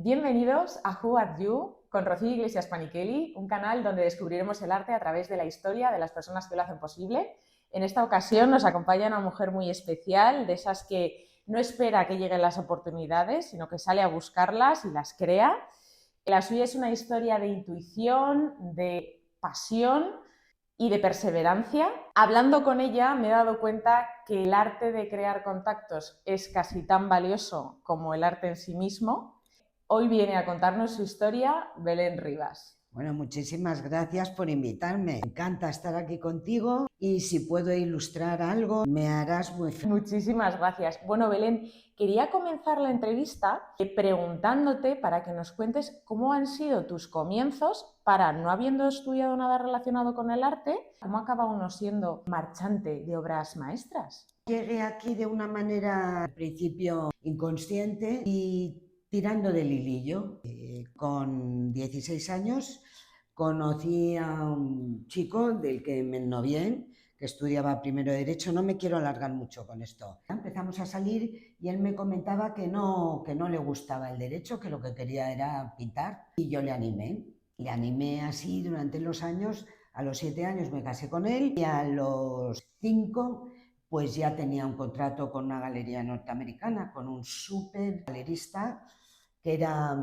Bienvenidos a Who Are You con Rocío Iglesias Panichelli, un canal donde descubriremos el arte a través de la historia de las personas que lo hacen posible. En esta ocasión nos acompaña una mujer muy especial, de esas que no espera que lleguen las oportunidades, sino que sale a buscarlas y las crea. La suya es una historia de intuición, de pasión y de perseverancia. Hablando con ella me he dado cuenta que el arte de crear contactos es casi tan valioso como el arte en sí mismo. Hoy viene a contarnos su historia Belén Rivas. Bueno, muchísimas gracias por invitarme. Me encanta estar aquí contigo y si puedo ilustrar algo, me harás muy feliz. Muchísimas gracias. Bueno, Belén, quería comenzar la entrevista preguntándote para que nos cuentes cómo han sido tus comienzos para, no habiendo estudiado nada relacionado con el arte, cómo acaba uno siendo marchante de obras maestras. Llegué aquí de una manera, al principio, inconsciente y tirando del hilillo. Con 16 años conocí a un chico del que me ennovié, que estudiaba primero Derecho. No me quiero alargar mucho con esto. Empezamos a salir y él me comentaba que no le gustaba el Derecho, que lo que quería era pintar. Y yo le animé. Le animé así durante los años. A los 7 años me casé con él y a los 5 pues ya tenía un contrato con una galería norteamericana, con un súper galerista que era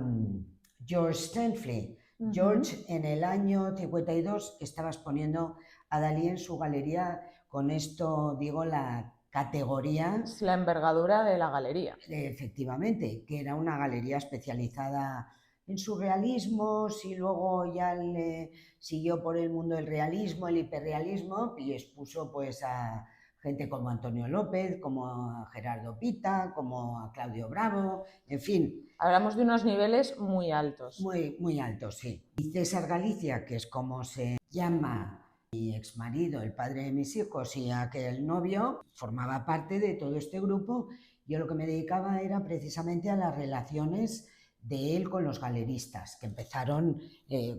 George Stanley. George en el año 52 estaba exponiendo a Dalí en su galería, con esto digo la categoría. Es la envergadura de la galería. Efectivamente, que era una galería especializada en surrealismos y luego ya le siguió por el mundo del realismo, el hiperrealismo, y expuso pues a gente como Antonio López, como a Gerardo Pita, como a Claudio Bravo, en fin. Hablamos de unos niveles muy altos. Muy, muy altos, sí. Y César Galicia, que es como se llama mi exmarido, el padre de mis hijos, y aquel novio, formaba parte de todo este grupo. Yo lo que me dedicaba era precisamente a las relaciones de él con los galeristas, que empezaron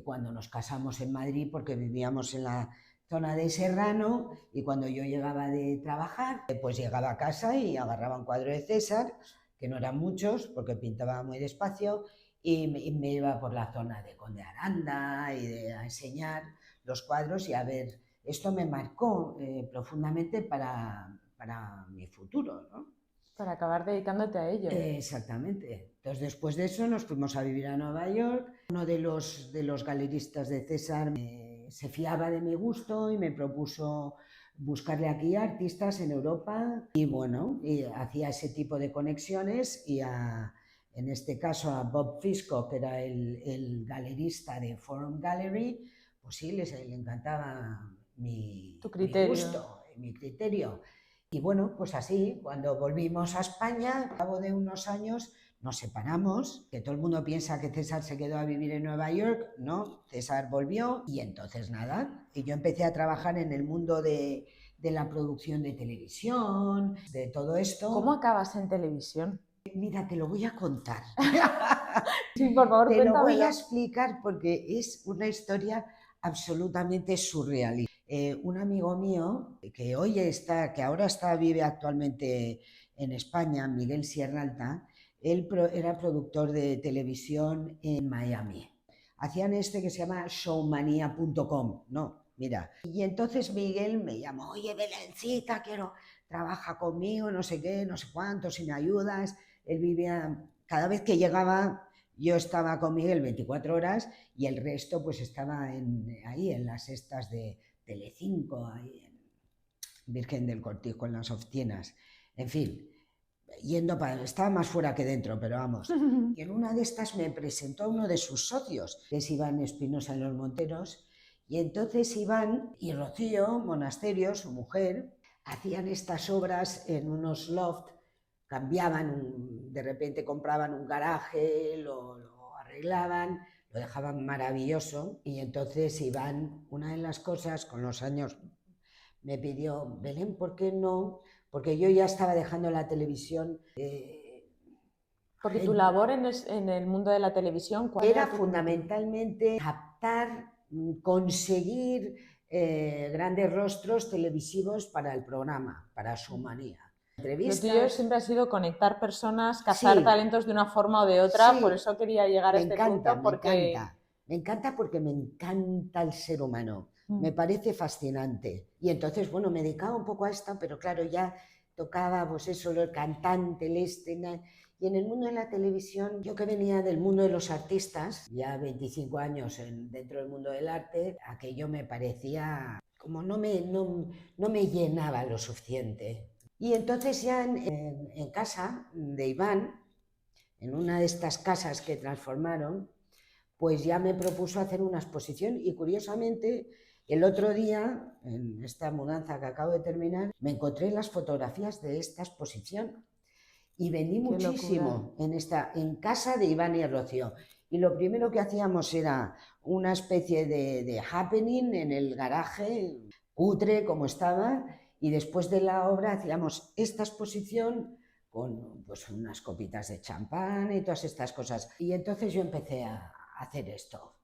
cuando nos casamos en Madrid, porque vivíamos en la zona de Serrano, y cuando yo llegaba de trabajar, pues llegaba a casa y agarraba un cuadro de César, que no eran muchos, porque pintaba muy despacio, y me iba por la zona de Conde Aranda y a enseñar los cuadros y a ver. Esto me marcó profundamente para mi futuro, ¿no? Para acabar dedicándote a ello. Exactamente. Entonces, después de eso nos fuimos a vivir a Nueva York. Uno de los galeristas de César se fiaba de mi gusto y me propuso buscarle aquí artistas en Europa. Y bueno, y hacía ese tipo de conexiones y en este caso a Bob Fisco, que era el galerista de Forum Gallery, pues sí, le encantaba mi gusto, mi criterio. Y bueno, pues así, cuando volvimos a España, al cabo de unos años, nos separamos, que todo el mundo piensa que César se quedó a vivir en Nueva York. No, César volvió y entonces nada. Y yo empecé a trabajar en el mundo de la producción de televisión, de todo esto. ¿Cómo acabas en televisión? Mira, te lo voy a contar. Sí, por favor, te lo voy a cuéntamelo. explicar porque es una historia absolutamente surrealista. Un amigo mío que ahora vive actualmente en España, Miguel Sierralta, él era productor de televisión en Miami. Hacían que se llama showmania.com, ¿no? Mira. Y entonces Miguel me llamó: oye, Belencita, trabaja conmigo, no sé qué, no sé cuánto, si me ayudas. Él vivía, cada vez que llegaba, yo estaba con Miguel 24 horas y el resto pues estaba ahí en las estas de Telecinco, ahí en Virgen del Cortijo, en las oficinas. En fin, estaba más fuera que dentro, pero vamos. Y en una de estas me presentó a uno de sus socios, que es Iván Espinosa en Los Monteros, y entonces Iván y Rocío Monasterio, su mujer, hacían estas obras en unos loft, de repente compraban un garaje, lo arreglaban, lo dejaban maravilloso, y entonces Iván, una de las cosas, con los años, me pidió: Belén, ¿por qué no? Porque yo ya estaba dejando la televisión. Porque tu labor en el mundo de la televisión, ¿cuál era tu fundamentalmente captar, conseguir grandes rostros televisivos para el programa, para Showmania. Lo tuyo Entrevistas. siempre ha sido conectar personas, cazar Sí, talentos de una forma o de otra, por sí, eso quería llegar a me este encanta, punto, me porque... encanta. Me encanta porque me encanta el ser humano. Me Mm, parece fascinante. Y entonces, bueno, me dedicaba un poco a esto, pero claro, ya tocaba, pues eso, el cantante, el escena. Y en el mundo de la televisión, yo que venía del mundo de los artistas, ya 25 años dentro del mundo del arte, aquello me parecía como no me llenaba lo suficiente. Y entonces ya en casa de Iván, en una de estas casas que transformaron, pues ya me propuso hacer una exposición y curiosamente el otro día, en esta mudanza que acabo de terminar, me encontré las fotografías de esta exposición y vendí qué locura. muchísimo en casa de Iván y Rocío. Y lo primero que hacíamos era una especie de happening en el garaje, cutre como estaba, y después de la obra hacíamos esta exposición con pues, unas copitas de champán y todas estas cosas. Y entonces yo empecé a hacer esto.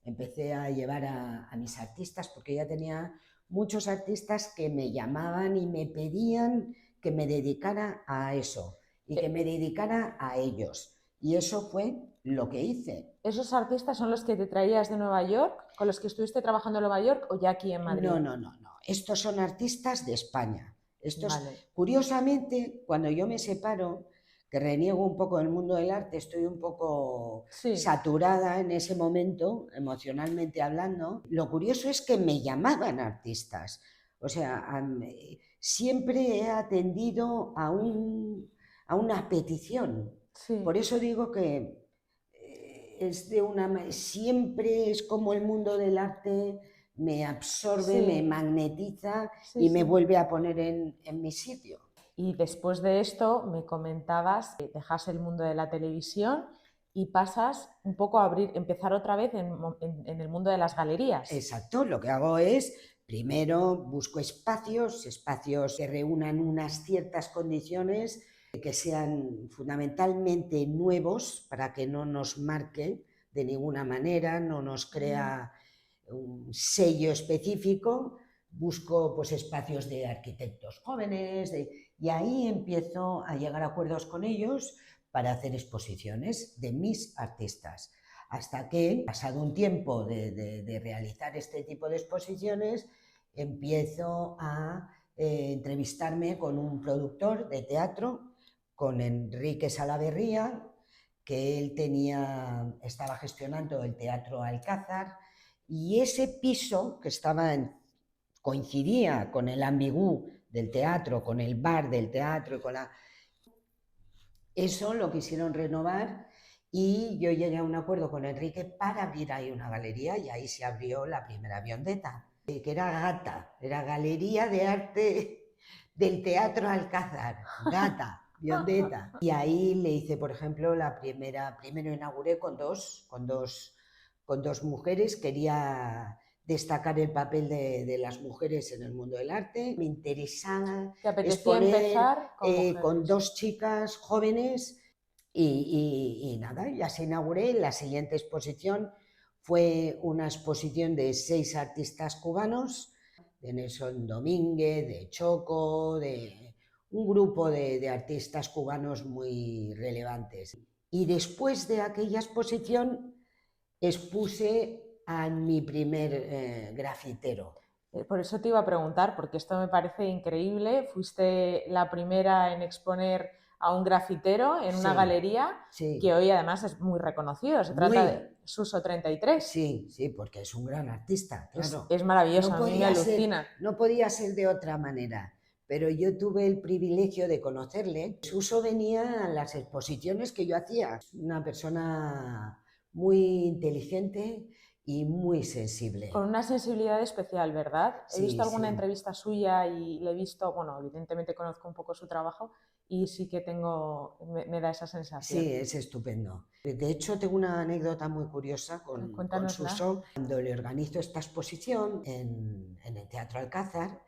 Empecé a llevar a mis artistas porque ya tenía muchos artistas que me llamaban y me pedían que me dedicara a eso y que Eh, me dedicara a ellos. Y eso fue lo que hice. ¿Esos artistas son los que te traías de Nueva York, con los que estuviste trabajando en Nueva York o ya aquí en No, Madrid? no, no, no. Estos son artistas de España. Estos, Vale, curiosamente, cuando yo me separo, que reniego un poco del mundo del arte, estoy un poco sí. saturada en ese momento, emocionalmente hablando, lo curioso es que me llamaban artistas. O sea, siempre he atendido a una petición. Sí, Por eso digo que es de siempre es como el mundo del arte me absorbe, me sí, magnetiza sí, y me sí. vuelve a poner en mi sitio. Y después de esto me comentabas que dejas el mundo de la televisión y pasas un poco a abrir, empezar otra vez en el mundo de las galerías. Exacto, lo que hago es, primero busco espacios que reúnan unas ciertas condiciones que sean fundamentalmente nuevos para que no nos marque de ninguna manera, no nos crea un sello específico. Busco pues espacios de arquitectos jóvenes y ahí empiezo a llegar a acuerdos con ellos para hacer exposiciones de mis artistas. Hasta que, pasado un tiempo de realizar este tipo de exposiciones, empiezo a entrevistarme con un productor de teatro, con Enrique Salaverría, que él estaba gestionando el Teatro Alcázar, y ese piso que coincidía con el ambigú del teatro, con el bar del teatro, eso lo quisieron renovar y yo llegué a un acuerdo con Enrique para abrir ahí una galería y ahí se abrió la primera Viondeta, que era Gata, era Galería de Arte del Teatro Alcázar, Gata, Viondeta. Y ahí le hice, por ejemplo, primero inauguré con dos mujeres, quería destacar el papel de las mujeres en el mundo del arte. Me interesaba ¿Te apetecía exponer empezar con con mujeres? dos chicas jóvenes y nada, ya se inauguré. La siguiente exposición fue una exposición de 6 artistas cubanos, de Nelson Domínguez, de Choco, de un grupo de artistas cubanos muy relevantes. Y después de aquella exposición expuse a mi primer grafitero. Por eso te iba a preguntar, porque esto me parece increíble. Fuiste la primera en exponer a un grafitero en una Sí, galería que sí, hoy además es muy reconocido. Se trata muy, de Suso 33. sí, sí, porque es un gran artista, claro. Es maravilloso, No a mí me podía ser, alucina. no podía ser de otra manera, pero yo tuve el privilegio de conocerle. Suso venía a las exposiciones que yo hacía. Una persona muy inteligente y muy sensible. Con una sensibilidad especial, ¿verdad? He visto Sí, alguna sí. entrevista suya y le he visto, bueno, evidentemente conozco un poco su trabajo y sí que me da esa sensación. Sí, es estupendo. De hecho, tengo una anécdota muy curiosa con Cuéntanosla. Suso. Cuando le organizo esta exposición en el Teatro Alcázar,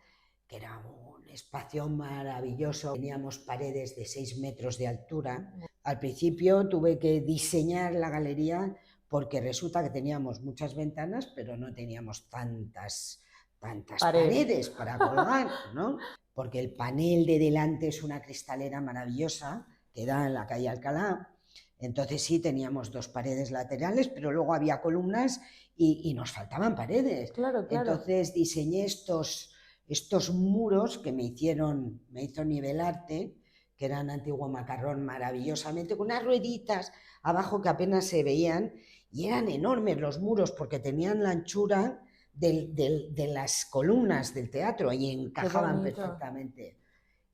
que era un espacio maravilloso, teníamos paredes de 6 metros de altura. Al principio tuve que diseñar la galería porque resulta que teníamos muchas ventanas, pero no teníamos tantas Pared. paredes para colgar, ¿no? porque el panel de delante es una cristalera maravillosa que da en la calle Alcalá. Entonces sí, teníamos 2 paredes laterales, pero luego había columnas y nos faltaban paredes. Claro, claro. Entonces diseñé estos muros que me hizo Nivelarte, que eran antiguo macarrón maravillosamente, con unas rueditas abajo que apenas se veían, y eran enormes los muros porque tenían la anchura de las columnas del teatro y encajaban perfectamente.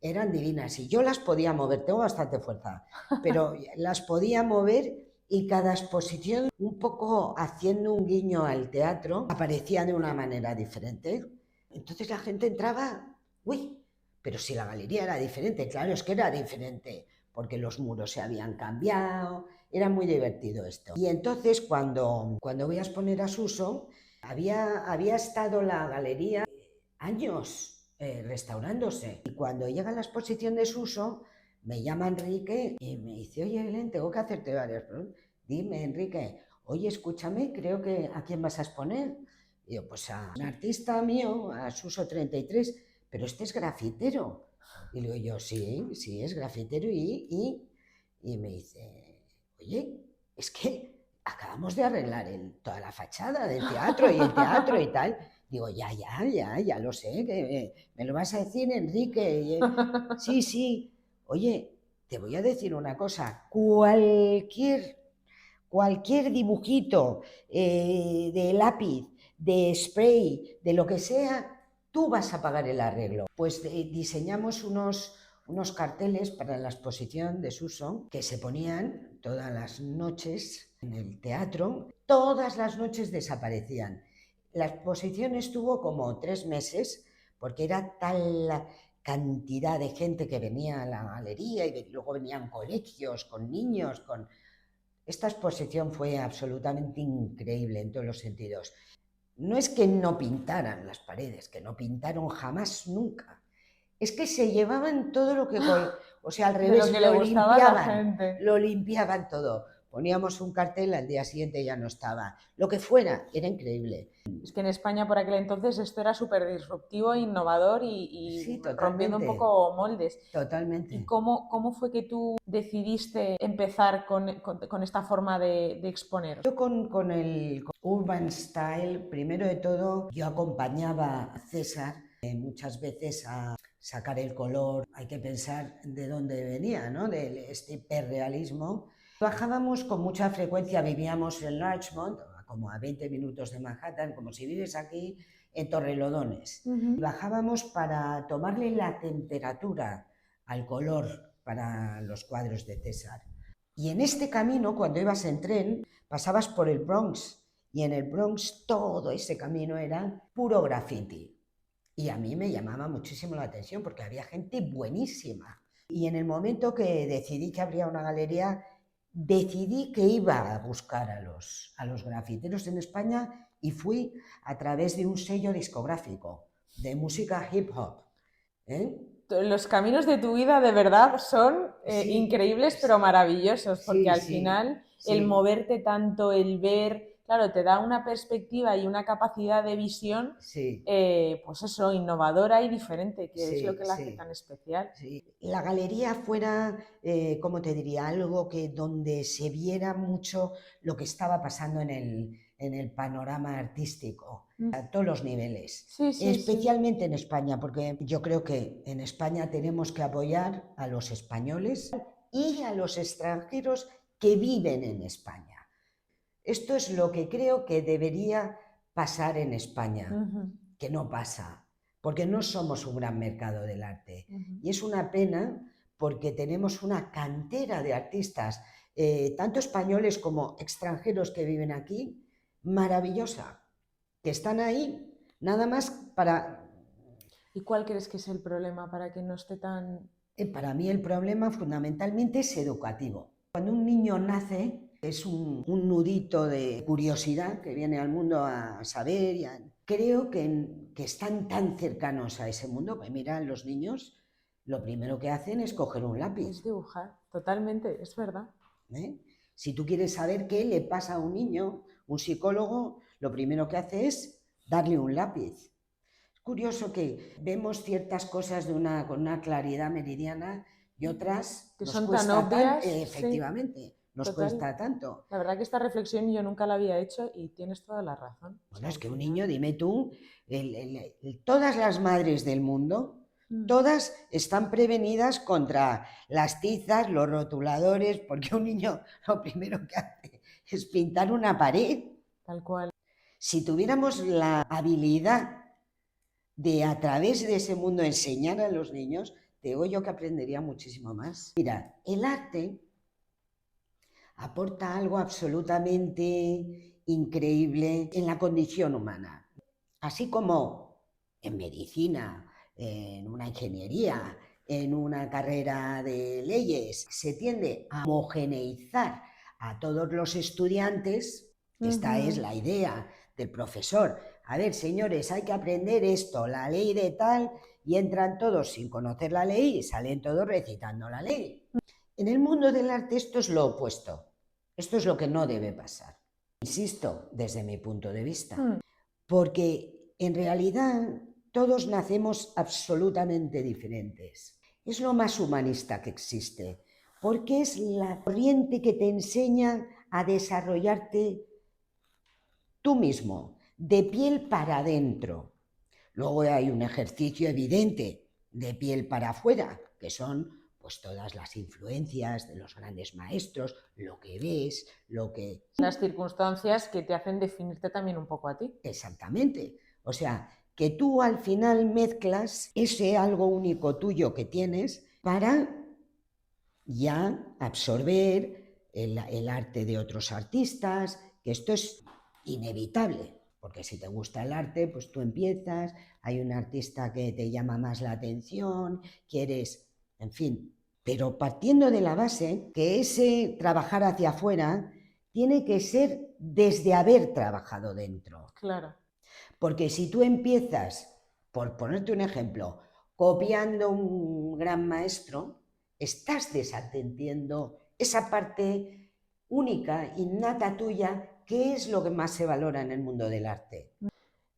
Eran divinas y yo las podía mover, tengo bastante fuerza, pero las podía mover y cada exposición, un poco haciendo un guiño al teatro, aparecía de una manera diferente. Entonces la gente entraba, uy, pero si la galería era diferente, claro, es que era diferente, porque los muros se habían cambiado, era muy divertido esto. Y entonces cuando voy a exponer a Suso, había estado la galería años restaurándose. Y cuando llega la exposición de Suso, me llama Enrique y me dice, oye, Belén, tengo que hacerte varias preguntas. Dime, Enrique, oye, escúchame, creo que ¿a quién vas a exponer? Y yo, pues a un artista mío, a Suso 33, pero este es grafitero. Y le digo yo, sí, es grafitero. Y me dice, oye, es que acabamos de arreglar toda la fachada del teatro y el teatro y tal. Digo, ya lo sé, que me lo vas a decir, Enrique. Sí. Oye, te voy a decir una cosa, cualquier dibujito de lápiz, de spray, de lo que sea, tú vas a pagar el arreglo. Pues diseñamos unos carteles para la exposición de Suso que se ponían todas las noches en el teatro, todas las noches desaparecían. La exposición estuvo como 3 meses porque era tal la cantidad de gente que venía a la galería y luego venían colegios con niños. Esta exposición fue absolutamente increíble en todos los sentidos. No es que no pintaran las paredes, que no pintaron jamás, nunca. Es que se llevaban todo lo que... O sea, al revés, lo limpiaban todo. Poníamos un cartel, al día siguiente ya no estaba. Lo que fuera, era increíble. Es que en España por aquel entonces esto era súper disruptivo, innovador y sí, rompiendo un poco moldes. Totalmente. ¿Y cómo fue que tú decidiste empezar con esta forma de exponer? Yo con el Urban Style, primero de todo, yo acompañaba a César muchas veces a sacar el color. Hay que pensar de dónde venía, ¿no? De este hiperrealismo. Bajábamos con mucha frecuencia, vivíamos en Larchmont, como a 20 minutos de Manhattan, como si vives aquí en Torrelodones. Bajábamos para tomarle la temperatura al color para los cuadros de César. Y en este camino, cuando ibas en tren, pasabas por el Bronx, y en el Bronx todo ese camino era puro graffiti. Y a mí me llamaba muchísimo la atención porque había gente buenísima. Y en el momento que decidí que habría una galería, decidí que iba a buscar a los grafiteros en España y fui a través de un sello discográfico de música hip hop. Los caminos de tu vida de verdad son increíbles pero maravillosos, porque al final el moverte tanto, el ver, claro, te da una perspectiva y una capacidad de visión, pues eso, innovadora y diferente, que es lo que la hace tan especial. La galería fuera, ¿cómo te diría? Algo que donde se viera mucho lo que estaba pasando en el panorama artístico, a todos los niveles, especialmente en España, porque yo creo que en España tenemos que apoyar a los españoles y a los extranjeros que viven en España. Esto es lo que creo que debería pasar en España, que no pasa, porque no somos un gran mercado del arte. Y es una pena porque tenemos una cantera de artistas, tanto españoles como extranjeros que viven aquí, maravillosa, que están ahí nada más para... ¿Y cuál crees que es el problema para que no esté tan...? Para mí el problema fundamentalmente es educativo. Cuando un niño nace es un nudito de curiosidad que viene al mundo a saber. Creo que están tan cercanos a ese mundo, que miran los niños, lo primero que hacen es coger un lápiz. Es dibujar, totalmente, es verdad. Si tú quieres saber qué le pasa a un niño, un psicólogo lo primero que hace es darle un lápiz. Curioso que vemos ciertas cosas con una claridad meridiana y otras Que nos son tan cuesta obvias, sí, efectivamente, nos total. cuesta tanto. La verdad que esta reflexión yo nunca la había hecho y tienes toda la razón. O Bueno, sea, es al que un final... niño, dime tú, todas las madres del mundo, todas están prevenidas contra las tizas, los rotuladores, porque un niño lo primero que hace es pintar una pared. Tal cual. Si tuviéramos la habilidad de a través de ese mundo enseñar a los niños, te digo yo que aprendería muchísimo más. Mira, el arte aporta algo absolutamente increíble en la condición humana. Así como en medicina, en una ingeniería, en una carrera de leyes, se tiende a homogeneizar a todos los estudiantes, esta es la idea del profesor. A ver, señores, hay que aprender esto, la ley de tal, y entran todos sin conocer la ley y salen todos recitando la ley. En el mundo del arte esto es lo opuesto. Esto es lo que no debe pasar. Insisto, desde mi punto de vista. Porque en realidad todos nacemos absolutamente diferentes. Es lo más humanista que existe, porque es la corriente que te enseña a desarrollarte tú mismo, de piel para adentro. Luego hay un ejercicio evidente de piel para afuera, que son pues todas las influencias de los grandes maestros, lo que ves, lo que... Las circunstancias que te hacen definirte también un poco a ti. Exactamente. O sea, que tú al final mezclas ese algo único tuyo que tienes para ya absorber el arte de otros artistas, que esto es inevitable, porque si te gusta el arte, pues tú empiezas, hay un artista que te llama más la atención, quieres, en fin, pero partiendo de la base que ese trabajar hacia afuera tiene que ser desde haber trabajado dentro. Claro. Porque si tú empiezas, por ponerte un ejemplo, copiando un gran maestro, estás desatendiendo esa parte única, innata tuya, que es lo que más se valora en el mundo del arte.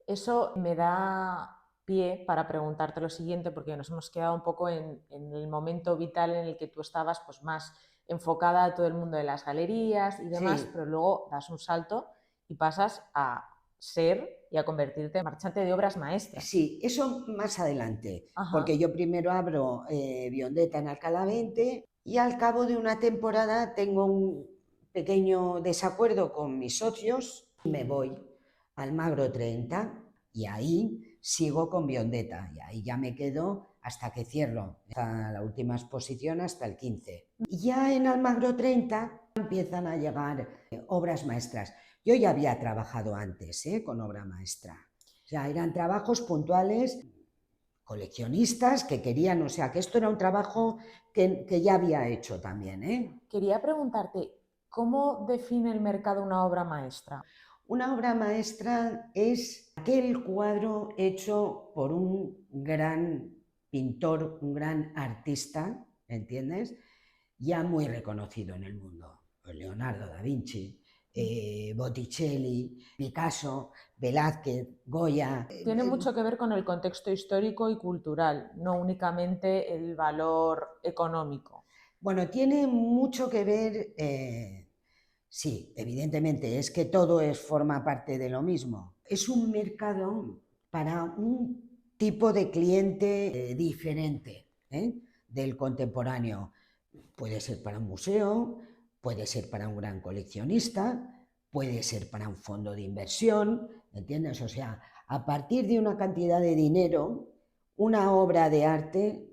Eso me da pie para preguntarte lo siguiente, porque nos hemos quedado un poco en el momento vital en el que tú estabas pues más enfocada a todo el mundo de las galerías y demás, Sí. pero luego das un salto y pasas a ser y a convertirte en marchante de obras maestras. Sí, eso más adelante, Ajá. porque yo primero abro Biondetta en Alcalá 20 y al cabo de una temporada tengo un pequeño desacuerdo con mis socios y me voy al Magro 30 y ahí sigo con Biondetta y ahí ya me quedo hasta que cierro, hasta la última exposición, hasta el 15. Y ya en Almagro 30 empiezan a llegar obras maestras. Yo ya había trabajado antes con obra maestra. O sea, eran trabajos puntuales, coleccionistas que querían, o sea, que esto era un trabajo que ya había hecho también. Quería preguntarte, ¿cómo define el mercado una obra maestra? Una obra maestra es aquel cuadro hecho por un gran pintor, un gran artista, ¿entiendes? Ya muy reconocido en el mundo. Leonardo da Vinci, Botticelli, Picasso, Velázquez, Goya. Tiene mucho que ver con el contexto histórico y cultural, no únicamente el valor económico. Bueno, tiene mucho que ver, sí, evidentemente, es que todo forma parte de lo mismo. Es un mercado para un tipo de cliente diferente del contemporáneo. Puede ser para un museo, puede ser para un gran coleccionista, puede ser para un fondo de inversión, ¿entiendes? O sea, a partir de una cantidad de dinero, una obra de arte,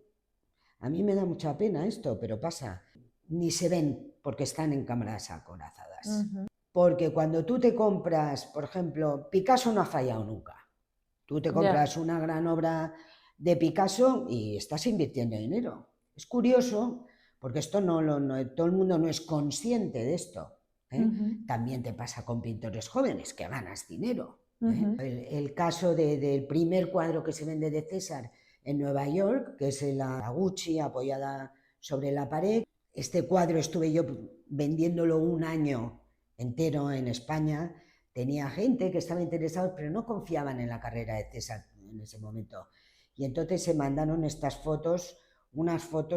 a mí me da mucha pena esto, pero pasa, ni se ven porque están en cámaras acorazadas. Porque cuando tú te compras, por ejemplo, Picasso no ha fallado nunca. Tú te compras una gran obra de Picasso y estás invirtiendo dinero. Es curioso, porque esto todo el mundo no es consciente de esto. También te pasa con pintores jóvenes que ganas dinero. El caso del primer cuadro que se vende de César en Nueva York, que es la Gucci apoyada sobre la pared. Este cuadro estuve yo vendiéndolo un año entero en España. Tenía gente que estaba interesada, pero no confiaban en la carrera de César. en ese momento. Y entonces se mandaron estas fotos,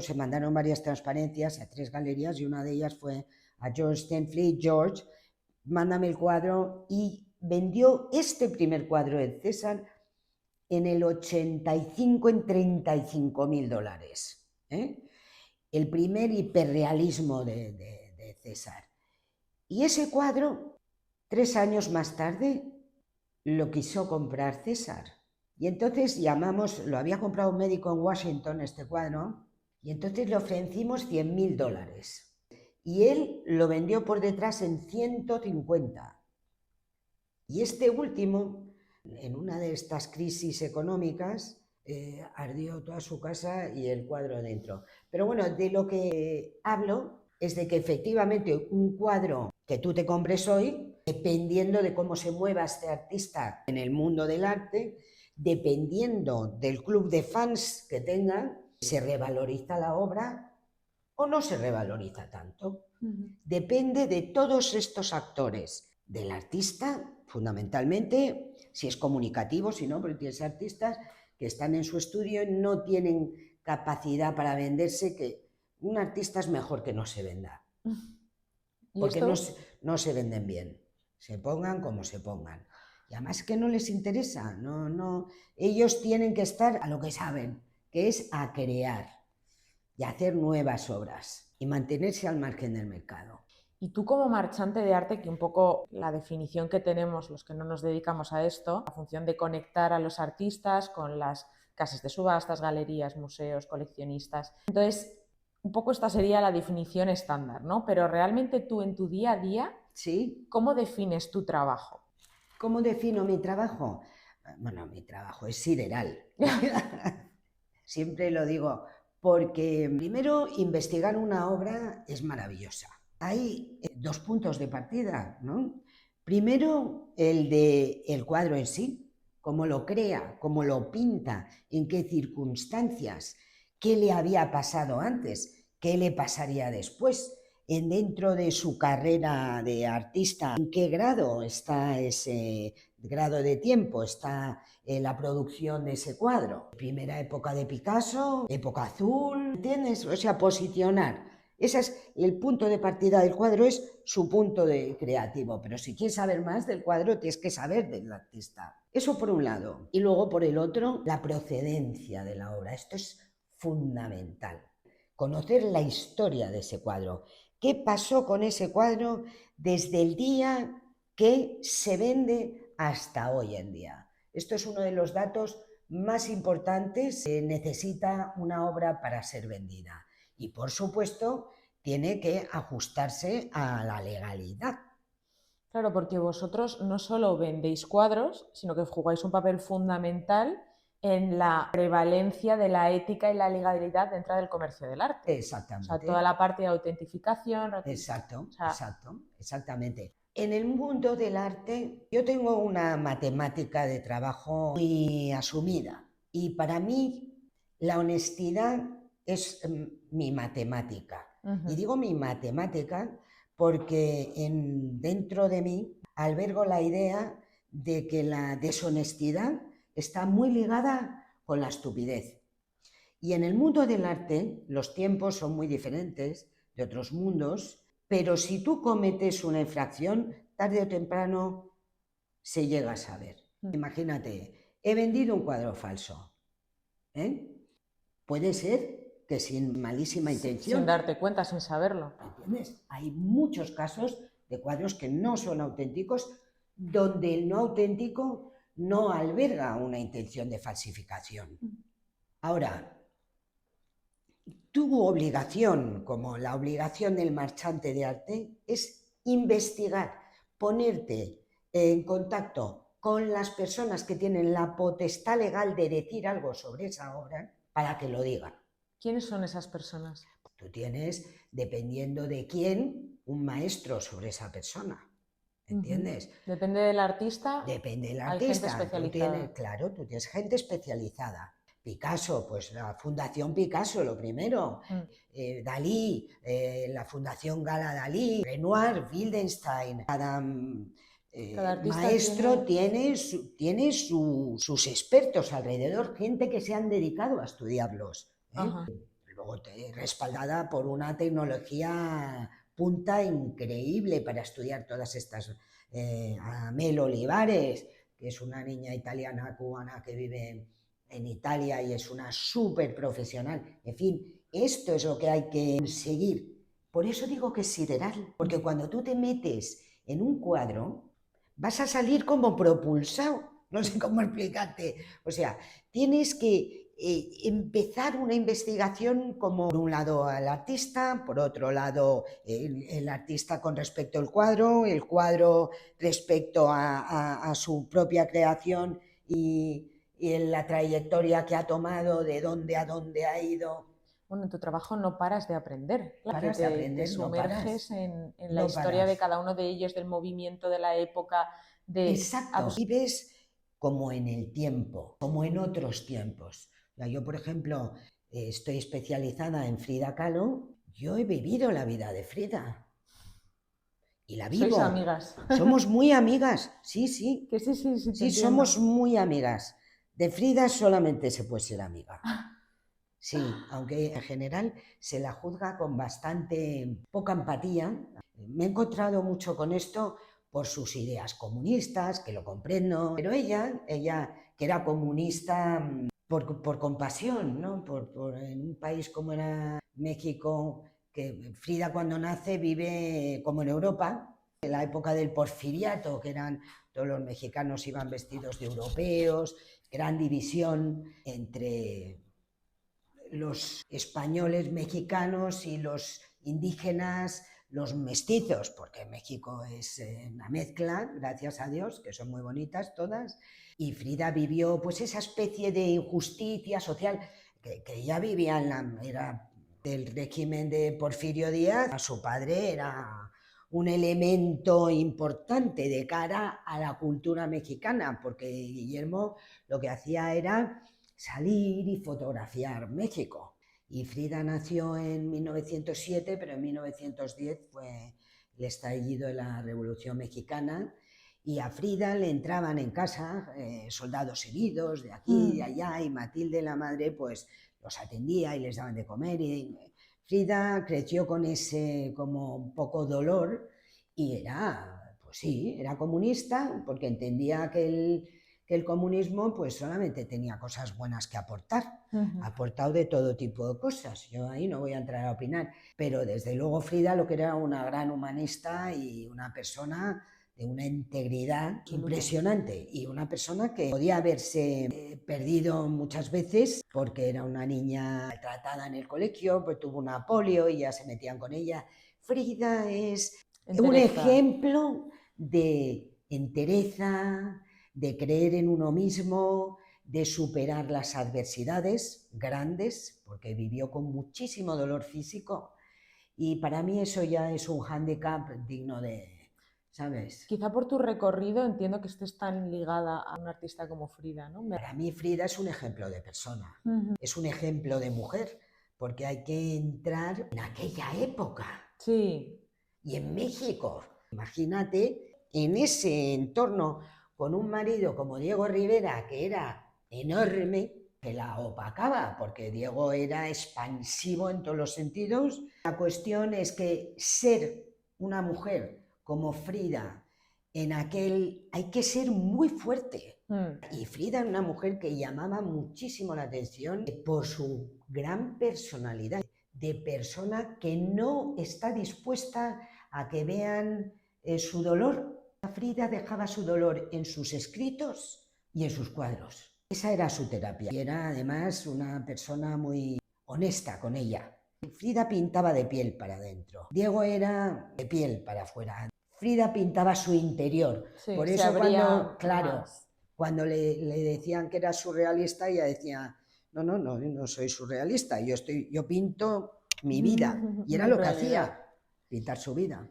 se mandaron varias transparencias a 3 galerías y una de ellas fue a George Stanley. George, mándame el cuadro, y vendió este primer cuadro de César en el 85 en $35.000. El primer hiperrealismo de César. Y ese cuadro, 3 años más tarde, lo quiso comprar César. Y entonces lo había comprado un médico en Washington, este cuadro, y entonces le ofrecimos $100.000. Y él lo vendió por detrás en 150. Y este último, en una de estas crisis económicas, ardió toda su casa y el cuadro dentro. Pero bueno, de lo que hablo es de que efectivamente un cuadro que tú te compres hoy, dependiendo de cómo se mueva este artista en el mundo del arte, dependiendo del club de fans que tenga, se revaloriza la obra o no se revaloriza tanto. Depende de todos estos actores, del artista fundamentalmente, si es comunicativo, si no, porque tienes artistas que están en su estudio y no tienen capacidad para venderse, que un artista es mejor que no se venda, porque no se venden bien, se pongan como se pongan. Y además que no les interesa, ellos tienen que estar a lo que saben, que es a crear y a hacer nuevas obras y mantenerse al margen del mercado. Y tú como marchante de arte, que un poco la definición que tenemos los que no nos dedicamos a esto, la función de conectar a los artistas con las casas de subastas, galerías, museos, coleccionistas. Entonces, un poco esta sería la definición estándar, ¿no? Pero realmente tú en tu día a día, ¿sí? ¿Cómo defines tu trabajo? ¿Cómo defino mi trabajo? Bueno, mi trabajo es sideral. Siempre lo digo, porque primero investigar una obra es maravillosa. Hay 2 puntos de partida, ¿no? Primero, el cuadro en sí, cómo lo crea, cómo lo pinta, en qué circunstancias, qué le había pasado antes, qué le pasaría después, dentro de su carrera de artista, en qué grado está ese grado de tiempo, está la producción de ese cuadro. Primera época de Picasso, época azul, ¿entiendes? O sea, posicionar. Ese es el punto de partida del cuadro, es su punto creativo. Pero si quieres saber más del cuadro, tienes que saber del artista. Eso por un lado. Y luego por el otro, la procedencia de la obra. Esto es fundamental. Conocer la historia de ese cuadro. ¿Qué pasó con ese cuadro desde el día que se vende hasta hoy en día? Esto es uno de los datos más importantes que necesita una obra para ser vendida. Y, por supuesto, tiene que ajustarse a la legalidad. Claro, porque vosotros no solo vendéis cuadros, sino que jugáis un papel fundamental en la prevalencia de la ética y la legalidad dentro del comercio del arte. Exactamente. O sea, toda la parte de autentificación. Exacto, exactamente. En el mundo del arte yo tengo una matemática de trabajo muy asumida y para mí la honestidad es mi matemática. Y digo mi matemática porque dentro de mí albergo la idea de que la deshonestidad está muy ligada con la estupidez. Y en el mundo del arte los tiempos son muy diferentes de otros mundos, pero si tú cometes una infracción, tarde o temprano se llega a saber. Imagínate, he vendido un cuadro falso. Puede ser que sin malísima intención. Sin darte cuenta, sin saberlo. ¿Entiendes? Hay muchos casos de cuadros que no son auténticos, donde el no auténtico no alberga una intención de falsificación. Ahora, tu obligación, como la obligación del marchante de arte, es investigar, ponerte en contacto con las personas que tienen la potestad legal de decir algo sobre esa obra para que lo digan. ¿Quiénes son esas personas? Tú tienes, dependiendo de quién, un maestro sobre esa persona. ¿Entiendes? Depende del artista. Depende del artista. Hay gente especializada. Tú tienes gente especializada. Picasso, pues la Fundación Picasso, lo primero. Dalí, la Fundación Gala Dalí, Renoir, Wildenstein, Adam Cada artista maestro tiene sus expertos alrededor, gente que se han dedicado a estudiarlos, ¿eh? Ajá. Luego respaldada por una tecnología punta increíble para estudiar todas estas. Amel Olivares, que es una niña italiana cubana que vive en Italia y es una súper profesional. En fin, esto es lo que hay que seguir. Por eso digo que es sideral, porque cuando tú te metes en un cuadro, vas a salir como propulsado. No sé cómo explicarte. O sea, tienes que empezar una investigación como por un lado al artista, por otro lado el artista con respecto al cuadro, el cuadro respecto a su propia creación y en la trayectoria que ha tomado, de dónde a dónde ha ido. Bueno, en tu trabajo no paras de aprender, porque Paras de aprender, te no sumerges paras. en la No historia de paras. cada uno de ellos, del movimiento de la época, de... Exacto, vives como en el tiempo, como en otros tiempos. Yo, por ejemplo, estoy especializada en Frida Kahlo. Yo he vivido la vida de Frida y la Sois vivo. amigas. Somos muy amigas, sí, sí. Que sí, te Sí, entiendo. somos muy amigas. De Frida solamente se puede ser amiga. Sí, aunque en general se la juzga con bastante poca empatía. Me he encontrado mucho con esto por sus ideas comunistas, que lo comprendo, pero ella que era comunista por compasión, ¿no? En un país como era México, que Frida cuando nace vive como en Europa, en la época del porfiriato, que eran todos los mexicanos iban vestidos de europeos, gran división entre los españoles mexicanos y los indígenas, los mestizos, porque México es una mezcla, gracias a Dios, que son muy bonitas todas, y Frida vivió pues esa especie de injusticia social que ella vivía era del régimen de Porfirio Díaz. A su padre era un elemento importante de cara a la cultura mexicana, porque Guillermo lo que hacía era salir y fotografiar México. Y Frida nació en 1907, pero en 1910 fue el estallido de la Revolución Mexicana y a Frida le entraban en casa soldados heridos de aquí y de allá y Matilde, la madre, pues los atendía y les daban de comer. Y Frida creció con ese como un poco dolor y era, pues sí, era comunista porque entendía que el comunismo pues solamente tenía cosas buenas que aportar. Ha aportado de todo tipo de cosas. Yo ahí no voy a entrar a opinar, pero desde luego Frida lo que era una gran humanista y una persona de una integridad impresionante y una persona que podía haberse perdido muchas veces porque era una niña maltratada en el colegio, pues tuvo una polio y ya se metían con ella. Frida es un ejemplo de entereza, de creer en uno mismo, de superar las adversidades grandes, porque vivió con muchísimo dolor físico y para mí eso ya es un hándicap digno de, ¿sabes? Quizá por tu recorrido entiendo que estés tan ligada a un artista como Frida, ¿no? Para mí Frida es un ejemplo de persona, es un ejemplo de mujer, porque hay que entrar en aquella época. Sí. Y en México, imagínate, en ese entorno, con un marido como Diego Rivera, que era enorme, que la opacaba, porque Diego era expansivo en todos los sentidos. La cuestión es que ser una mujer como Frida, en aquel, hay que ser muy fuerte. Y Frida era una mujer que llamaba muchísimo la atención por su gran personalidad, de persona que no está dispuesta a que vean su dolor. Frida dejaba su dolor en sus escritos y en sus cuadros. Esa era su terapia. Y era además una persona muy honesta con ella. Frida pintaba de piel para adentro. Diego era de piel para afuera. Frida pintaba su interior. Sí, por se eso abría claro, más. cuando le decían que era surrealista, ella decía, no soy surrealista, yo pinto mi vida. Y era lo que hacía, pintar su vida.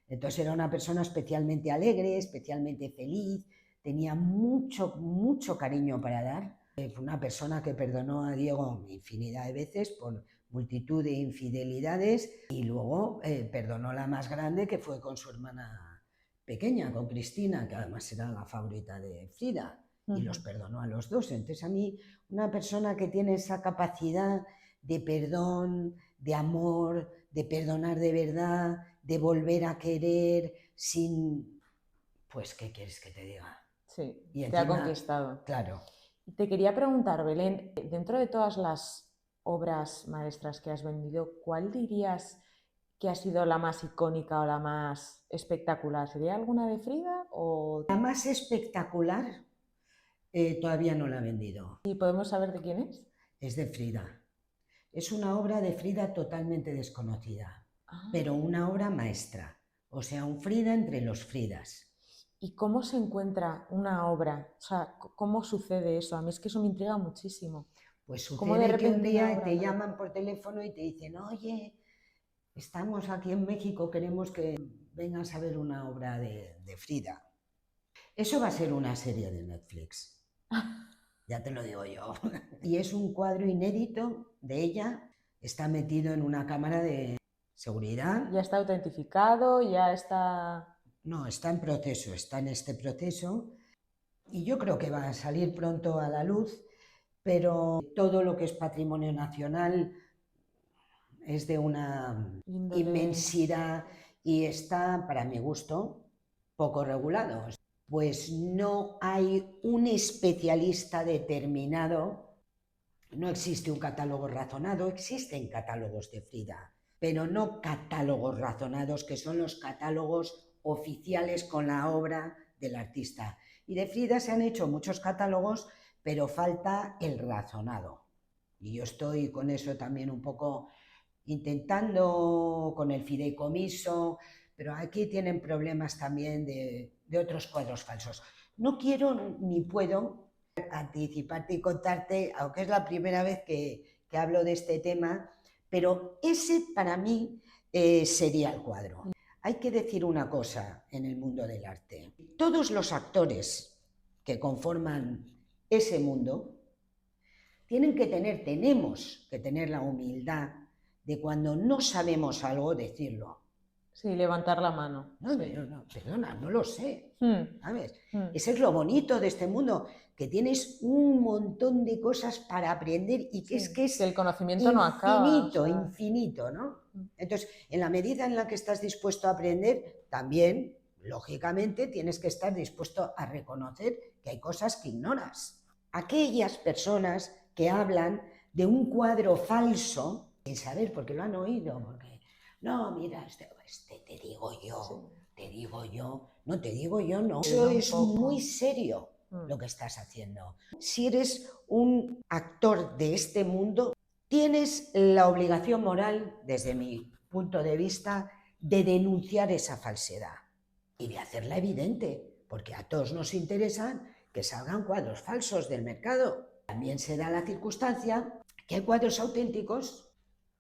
Entonces era una persona especialmente alegre, especialmente feliz, tenía mucho cariño para dar. Fue una persona que perdonó a Diego infinidad de veces por multitud de infidelidades y luego perdonó la más grande, que fue con su hermana pequeña con Cristina, que además era la favorita de Frida, y los perdonó a los dos. Entonces a mí, una persona que tiene esa capacidad de perdón, de amor, de perdonar de verdad, de volver a querer sin... Pues, ¿qué quieres que te diga? Sí, Y te ha encima, conquistado. claro, Te quería preguntar, Belén, dentro de todas las obras maestras que has vendido, ¿cuál dirías que ha sido la más icónica o la más espectacular? ¿Sería alguna de Frida o...? la más espectacular todavía no la he vendido. ¿Y podemos saber de quién es? Es de Frida. Es una obra de Frida totalmente desconocida, Ah. pero una obra maestra. O sea, un Frida entre los Fridas. ¿Y cómo se encuentra una obra? O sea, ¿cómo sucede eso? A mí es que eso me intriga muchísimo. Pues ¿Cómo de sucede que un repente una día obra te llaman por teléfono y te dicen, oye, estamos aquí en México, queremos que vengas a ver una obra de Frida. Eso va a ser una serie de Netflix. Ya te lo digo yo. Y es un cuadro inédito de ella. Está metido en una cámara de seguridad. ¿Ya está autentificado? ¿Ya está...? No, está en proceso, está en este proceso. Y yo creo que va a salir pronto a la luz, pero todo lo que es patrimonio nacional es de una inmensidad y está, para mi gusto, poco regulado. Pues no hay un especialista determinado, no existe un catálogo razonado, existen catálogos de Frida, pero no catálogos razonados, que son los catálogos oficiales con la obra del artista. Y de Frida se han hecho muchos catálogos, pero falta el razonado. Y yo estoy con eso también un poco intentando con el fideicomiso, pero aquí tienen problemas también de otros cuadros falsos. No quiero ni puedo anticiparte y contarte, aunque es la primera vez que hablo de este tema, pero ese para mí sería el cuadro. Hay que decir una cosa en el mundo del arte. Todos los actores que conforman ese mundo tenemos que tener la humildad de cuando no sabemos algo decirlo. Sí, levantar la mano. No, Sí. no, perdona, no lo sé. ¿Sabes? Mm. Ese es lo bonito de este mundo, que tienes un montón de cosas para aprender y que Sí, es que el conocimiento no acaba. O sea... infinito, ¿no? Entonces, en la medida en la que estás dispuesto a aprender, también, lógicamente, tienes que estar dispuesto a reconocer que hay cosas que ignoras. Aquellas personas que hablan de un cuadro falso, sin saber, porque lo han oído, porque, no, mira, este te digo yo, Sí. te digo yo, no te digo yo, no. Sí, Eso un es poco. muy serio lo que estás haciendo. Si eres un actor de este mundo, tienes la obligación moral, desde mi punto de vista, de denunciar esa falsedad y de hacerla evidente, porque a todos nos interesa que salgan cuadros falsos del mercado. También se da la circunstancia que hay cuadros auténticos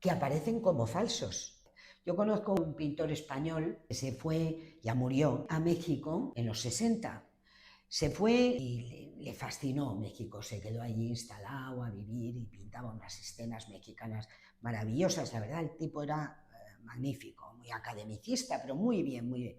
que aparecen como falsos. Yo conozco un pintor español que se fue, ya murió, a México en los 60. Se fue y le fascinó México, se quedó allí instalado a vivir y pintaba unas escenas mexicanas maravillosas. La verdad, el tipo era magnífico, muy academicista, pero muy bien, muy bien.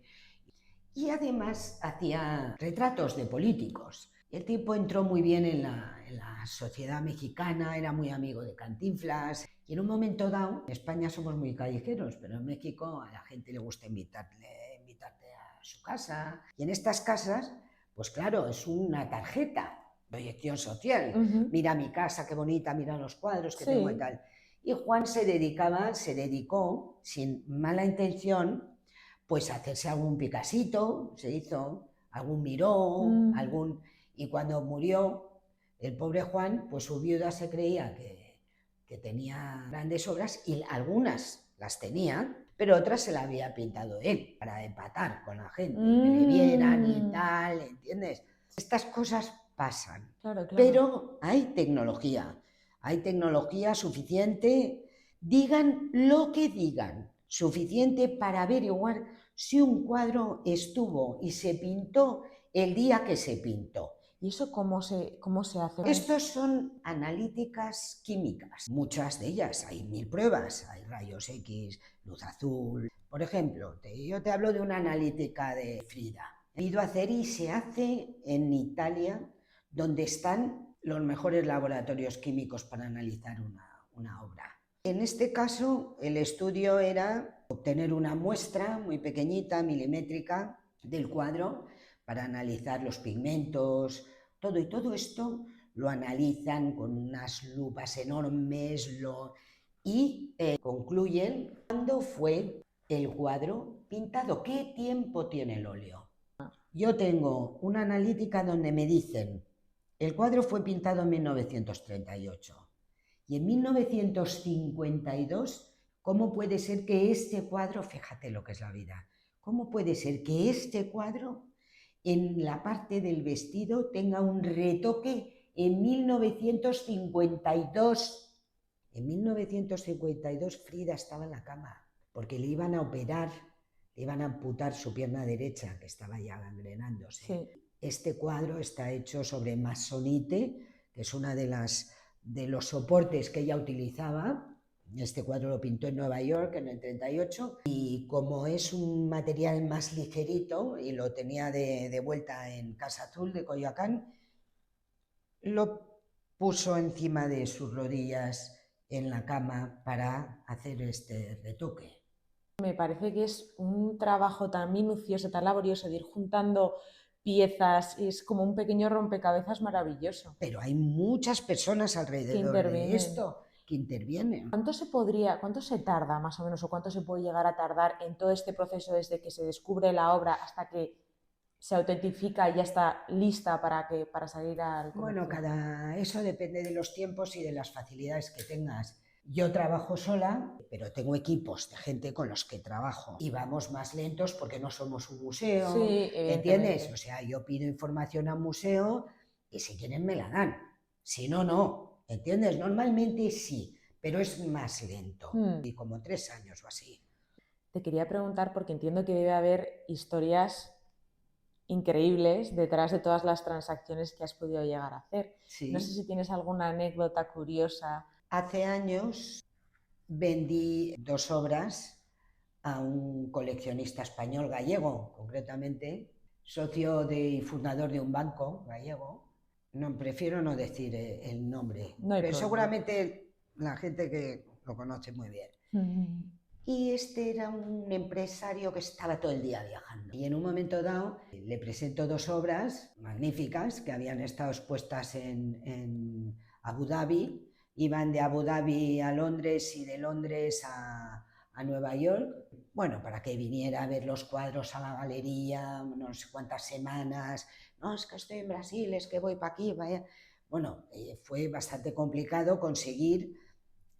Y además hacía retratos de políticos. El tipo entró muy bien en la sociedad mexicana, era muy amigo de Cantinflas. Y en un momento dado, en España somos muy callejeros, pero en México a la gente le gusta invitarte a su casa. Y en estas casas, pues claro, es una tarjeta, proyección social. Mira mi casa, qué bonita, mira los cuadros que tengo y tal. Y Juan se dedicó, sin mala intención, pues a hacerse algún Picasito, se hizo algún Miró, algún... Y cuando murió el pobre Juan, pues su viuda se creía que tenía grandes obras y algunas las tenía, pero otras se las había pintado él para empatar con la gente, que le vieran y tal, ¿entiendes? Estas cosas pasan, Claro. Pero hay tecnología suficiente, digan lo que digan, suficiente para averiguar si un cuadro estuvo y se pintó el día que se pintó. ¿Y eso cómo se hace? Estos son analíticas químicas, muchas de ellas, hay 1000 pruebas, hay rayos X, luz azul, Por ejemplo, yo te hablo de una analítica de Frida. He ido a hacer y se hace en Italia, donde están los mejores laboratorios químicos para analizar una obra. En este caso, el estudio era obtener una muestra muy pequeñita, milimétrica, del cuadro para analizar los pigmentos, todo. Y todo esto lo analizan con unas lupas enormes y concluyen cuándo fue el cuadro pintado, qué tiempo tiene el óleo. Yo tengo una analítica donde me dicen, el cuadro fue pintado en 1938 y en 1952, ¿cómo puede ser que este cuadro, fíjate lo que es la vida, cómo puede ser que este cuadro en la parte del vestido tenga un retoque en 1952? En 1952 Frida estaba en la cama porque le iban a operar, le iban a amputar su pierna derecha, que estaba ya gangrenándose. Sí. Este cuadro está hecho sobre masonite, que es una de los soportes que ella utilizaba. Este cuadro lo pintó en Nueva York en el 38 y como es un material más ligerito y lo tenía de vuelta en Casa Azul de Coyoacán, lo puso encima de sus rodillas en la cama para hacer este retoque. Me parece que es un trabajo tan minucioso, tan laborioso de ir juntando piezas, es como un pequeño rompecabezas maravilloso. Pero hay muchas personas alrededor de esto que intervienen. ¿Cuánto se tarda más o menos o cuánto se puede llegar a tardar en todo este proceso desde que se descubre la obra hasta que se autentifica y ya está lista para salir al comercio? Bueno, eso depende de los tiempos y de las facilidades que tengas. Yo trabajo sola, pero tengo equipos de gente con los que trabajo y vamos más lentos porque no somos un museo, sí, ¿entiendes? O sea, yo pido información a un museo y si quieren me la dan, si no, no, ¿entiendes? Normalmente sí, pero es más lento y como 3 años o así. Te quería preguntar porque entiendo que debe haber historias increíbles detrás de todas las transacciones que has podido llegar a hacer. Sí. No sé si tienes alguna anécdota curiosa. Hace años vendí 2 obras a un coleccionista español gallego, concretamente, socio y fundador de un banco gallego. No, prefiero no decir el nombre, pero seguramente la gente que lo conoce muy bien. Y este era un empresario que estaba todo el día viajando. Y en un momento dado le presento 2 obras magníficas que habían estado expuestas en Abu Dhabi. Iban de Abu Dhabi a Londres y de Londres a Nueva York. Bueno, para que viniera a ver los cuadros a la galería, no sé cuántas semanas. No, es que estoy en Brasil, es que voy para aquí, vaya. Bueno, fue bastante complicado conseguir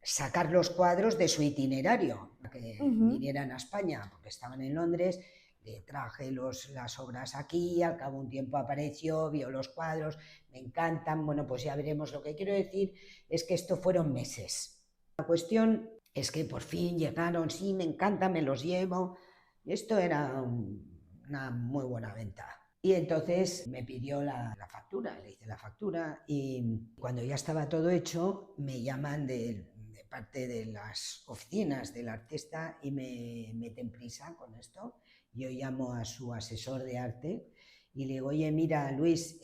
sacar los cuadros de su itinerario, para que vinieran a España, porque estaban en Londres. Le traje las obras aquí, al cabo de un tiempo apareció, vio los cuadros, me encantan, bueno, pues ya veremos. Lo que quiero decir es que esto fueron meses. La cuestión es que por fin llegaron, sí, me encanta, me los llevo. Esto era una muy buena venta. Y entonces me pidió la factura, le hice la factura y cuando ya estaba todo hecho me llaman de parte de las oficinas del artista y me meten prisa con esto. Yo llamo a su asesor de arte y le digo, oye, mira, Luis,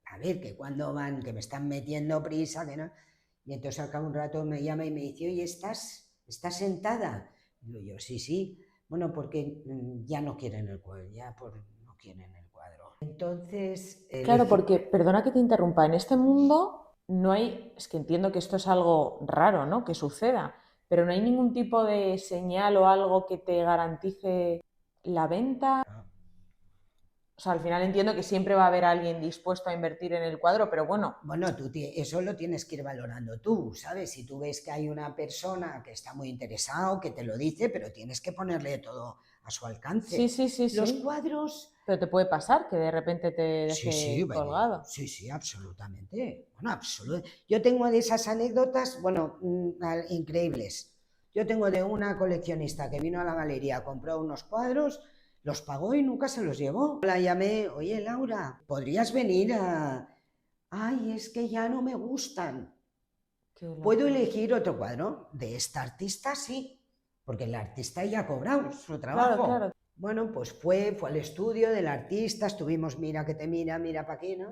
a ver, que cuando van, que me están metiendo prisa, que no. Y entonces al cabo de un rato me llama y me dice, oye, ¿estás sentada? Y digo yo, sí. Bueno, porque ya no quieren el cuadro, no quieren el cuadro. Entonces... Claro, porque, perdona que te interrumpa, en este mundo no hay, es que entiendo que esto es algo raro, ¿no?, que suceda, pero no hay ningún tipo de señal o algo que te garantice la venta. O sea, al final entiendo que siempre va a haber alguien dispuesto a invertir en el cuadro, pero bueno. Bueno, eso lo tienes que ir valorando tú, ¿sabes? Si tú ves que hay una persona que está muy interesado, que te lo dice, pero tienes que ponerle todo a su alcance. Sí. Los cuadros... Pero te puede pasar que de repente te deje colgado. Sí, absolutamente. Bueno, Yo tengo de esas anécdotas, bueno, increíbles. Yo tengo de una coleccionista que vino a la galería, compró unos cuadros, los pagó y nunca se los llevó. La llamé, oye, Laura, ¿podrías venir a...? Ay, es que ya no me gustan. ¿Puedo elegir otro cuadro? De esta artista, sí. porque el artista ya ha cobrado su trabajo. Claro. Bueno, pues fue al estudio del artista, estuvimos, mira que te mira para aquí, ¿no?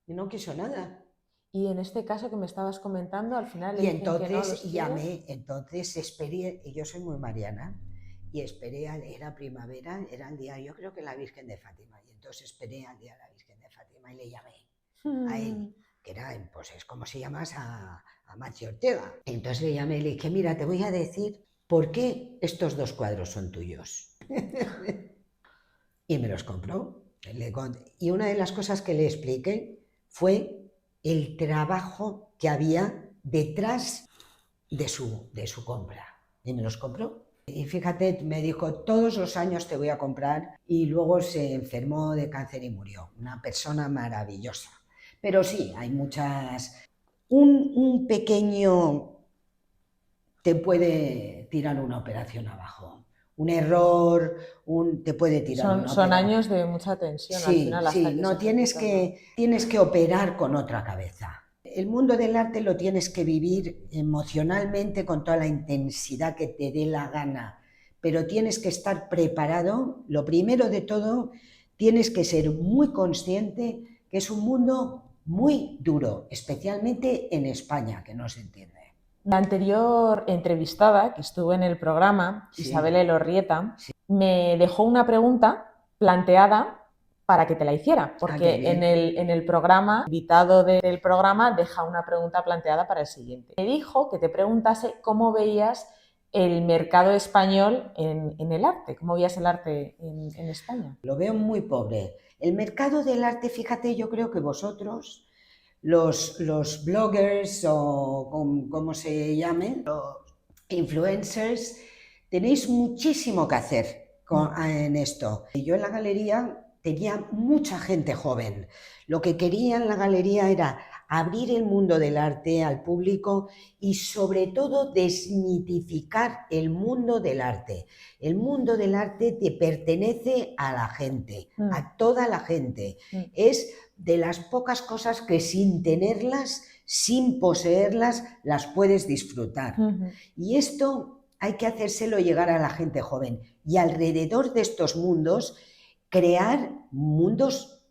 Y no quiso nada. Y en este caso que me estabas comentando, al final le Y dicen que no, entonces los llamé, entonces esperé, y yo soy muy mariana, y esperé, era primavera, era el día, yo creo que la Virgen de Fátima, y entonces esperé al día de la Virgen de Fátima y le llamé a él, que era, pues es como si llamas a Machi Ortega. Entonces le llamé y le dije, mira, te voy a decir por qué estos 2 cuadros son tuyos. Y me los compró. Y una de las cosas que le expliqué fue el trabajo que había detrás de su compra. Y me los compró. Y fíjate, me dijo, todos los años te voy a comprar, y luego se enfermó de cáncer y murió. Una persona maravillosa. Pero sí, hay muchas... Un pequeño te puede tirar una operación abajo. Un error, te puede tirar una operación. Son años de mucha tensión al final. Sí, hasta que no, tienes que operar con otra cabeza. El mundo del arte lo tienes que vivir emocionalmente con toda la intensidad que te dé la gana, pero tienes que estar preparado. Lo primero de todo, tienes que ser muy consciente que es un mundo muy duro, especialmente en España, que no se entiende. La anterior entrevistada que estuvo en el programa, Sí. Isabel Elorrieta, me dejó una pregunta planteada para que te la hiciera, porque en el programa, el invitado del programa deja una pregunta planteada para el siguiente. Me dijo que te preguntase cómo veías el mercado español en el arte, cómo veías el arte en España. Lo veo muy pobre. El mercado del arte, fíjate, yo creo que vosotros, los bloggers o como se llamen, los influencers, tenéis muchísimo que hacer en esto. Yo en la galería tenía mucha gente joven. Lo que quería en la galería era abrir el mundo del arte al público y sobre todo desmitificar el mundo del arte. El mundo del arte te pertenece a la gente, a toda la gente. Es de las pocas cosas que sin tenerlas, sin poseerlas, las puedes disfrutar. Y esto hay que hacérselo llegar a la gente joven. Y alrededor de estos mundos, crear mundos,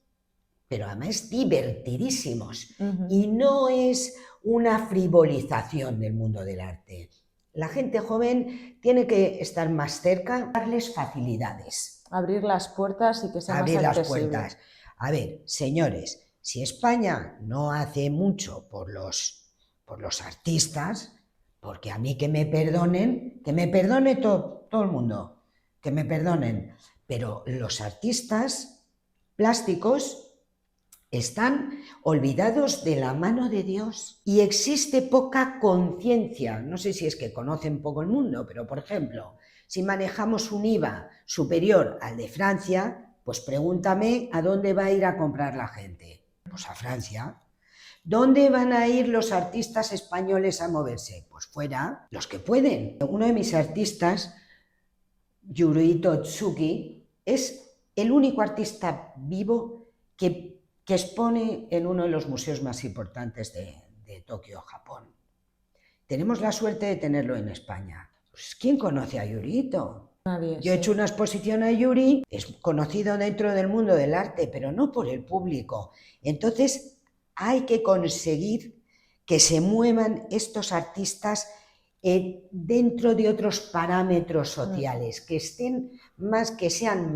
pero además divertidísimos. Y no es una frivolización del mundo del arte. La gente joven tiene que estar más cerca, darles facilidades. Abrir las puertas y que sea más accesible. Abrir las puertas. A ver, señores, si España no hace mucho por los artistas, porque a mí que me perdone todo el mundo, que me perdonen, pero los artistas plásticos están olvidados de la mano de Dios y existe poca conciencia. No sé si es que conocen poco el mundo, pero por ejemplo, si manejamos un IVA superior al de Francia, pues pregúntame a dónde va a ir a comprar la gente. Pues a Francia. ¿Dónde van a ir los artistas españoles a moverse? Pues fuera, los que pueden. Uno de mis artistas, Yurito Tsuki, es el único artista vivo que expone en uno de los museos más importantes de Tokio, Japón. Tenemos la suerte de tenerlo en España. Pues, ¿quién conoce a Yurito? Nadie. Yo he hecho una exposición a Yuri, es conocido dentro del mundo del arte, pero no por el público. Entonces hay que conseguir que se muevan estos artistas dentro de otros parámetros sociales, que sean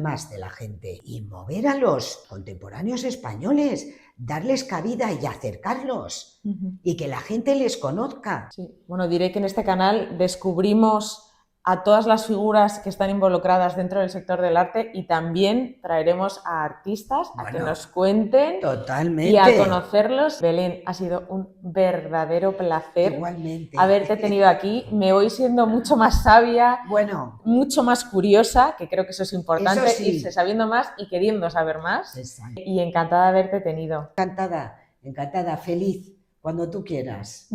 más de la gente, y mover a los contemporáneos españoles, darles cabida y acercarlos, y que la gente les conozca. Sí. Bueno, diré que en este canal descubrimos a todas las figuras que están involucradas dentro del sector del arte, y también traeremos a artistas a que nos cuenten totalmente. Y a conocerlos. Belén, ha sido un verdadero placer haberte tenido aquí. Me voy siendo mucho más sabia, mucho más curiosa, que creo que eso es importante, irse sabiendo más y queriendo saber más. Exacto. Y encantada de haberte tenido. Encantada, feliz, cuando tú quieras.